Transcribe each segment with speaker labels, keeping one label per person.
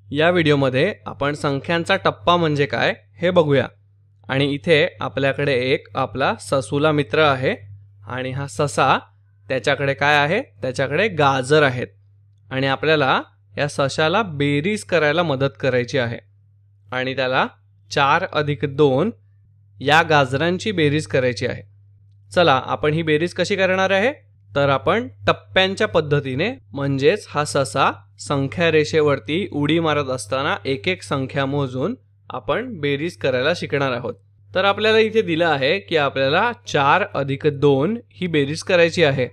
Speaker 1: या व्हिडिओमध्ये आपण संख्यांचा टप्पा म्हणजे काय हे बघूया। आणि इथे आपल्याकडे एक आपला ससूला मित्र आहे आणि हा ससा त्याच्याकडे काय आहे, त्याच्याकडे गाजर आहेत आणि आपल्याला या सशाला बेरीज करायला मदत करायची आहे आणि त्याला 4 अधिक 2 या गाजरांची बेरीज करायची आहे। चला आपण ही बेरीज कशी करणार आहे, तर आपण टप्प्यांच्या पद्धतीने म्हणजेच हा ससा संख्या रेषेवरती उडी मारत असताना एक एक संख्या मोजून आपण बेरीज करायला शिकणार आहोत। तर आपल्याला इथे दिलं आहे की आपल्याला 4 अधिक 2 ही बेरीज करायची आहे।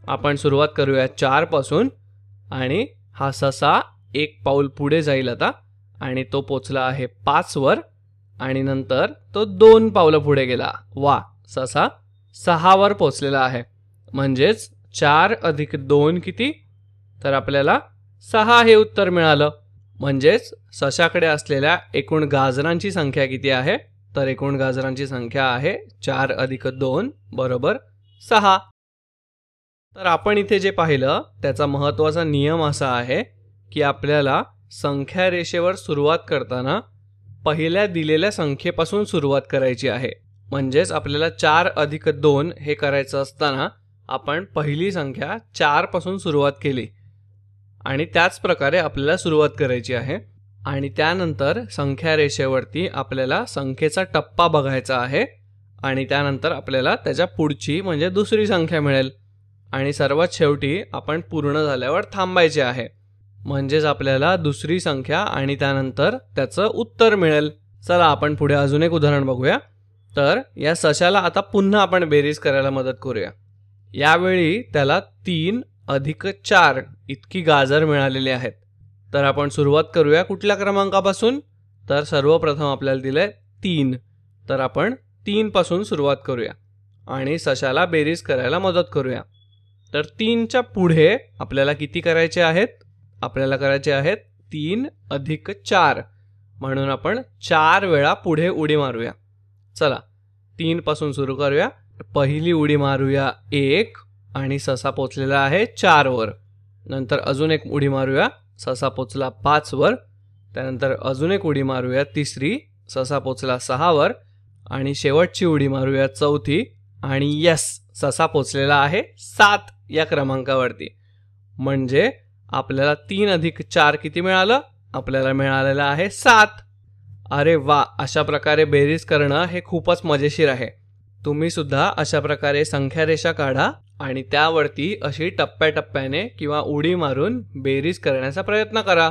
Speaker 1: आपण सुरुवात करूया 4 पासून आणि हा ससा एक पाऊल पुढे जाईल आता आणि तो पोचला आहे 5 वर आणि नंतर तो 2 पावलं पुढे गेला। वा, ससा 6 वर पोचलेला आहे। म्हणजेच 4 अधिक 2 किती, तर आपल्याला 6 हे उत्तर मिळालं। म्हणजेच सशाकडे असलेल्या एकूण गाजरांची संख्या किती आहे, तर एकूण गाजरांची संख्या आहे 4 अधिक 2 बरोबर 6। तर आपण इथे जे पाहिलं त्याचा महत्त्वाचा नियम असा आहे की आपल्याला संख्या रेषेवर सुरुवात करताना पहिल्या दिलेल्या संख्येपासून सुरुवात करायची आहे। म्हणजेच आपल्याला 4 अधिक 2 हे करायचं असताना आपण पहिली संख्या 4 पासून सुरुवात केली आणि त्याच प्रकारे आपल्याला सुरुवात करायची आहे आणि त्यानंतर संख्या रेषेवरती आपल्याला संख्येचा टप्पा बघायचा आहे आणि त्यानंतर आपल्याला त्याच्या पुढची म्हणजे दुसरी संख्या मिळेल आणि सर्वात शेवटी आपण पूर्ण झाल्यावर थांबायचे आहे। म्हणजेच आपल्याला दुसरी संख्या आणि त्यानंतर त्याचं उत्तर मिळेल। चला आपण पुढे अजून एक उदाहरण बघूया। तर या सशाला आता पुन्हा आपण बेरीज करायला मदत करूया। यावेळी त्याला 3 अधिक 4 इतकी गाजर मिळालेली आहेत। तर आपण सुरुवात करूया कुठल्या क्रमांकापासून, तर सर्वप्रथम आपल्याला दिलंय 3, तर आपण 3 पासून सुरुवात करूया आणि सशाला बेरीज करायला मदत करूया। तर 3च्या पुढे आपल्याला किती करायचे आहेत, आपल्याला करायचे आहेत 3 अधिक 4, म्हणून आपण 4 वेळा पुढे उडी मारूया। चला 3 पासून सुरू करूया। पहिली उडी मारूया 1 आणि ससा पोचलेला आहे 4 वर। नंतर अजून एक उडी मारूया, ससा पोचला 5 वर। त्यानंतर अजून एक उडी मारूया तिसरी, ससा पोचला 6 वर आणि शेवटची उडी मारूया चौथी आणि यस, ससा पोचलेला आहे 7 या क्रमांकावरती। म्हणजे आपल्याला 3 अधिक 4 किती मिळालं, आपल्याला मिळालेलं आहे 7। अरे वा, अशा प्रकारे बेरीज करणं हे खूपच मजेशीर आहे। तुम्ही सुद्धा अशा प्रकारे संख्या रेषा काढा आणि त्यावरती अशी टप्प्याटप्प्याने किंवा उडी मारून बेरीज करण्याचा प्रयत्न करा।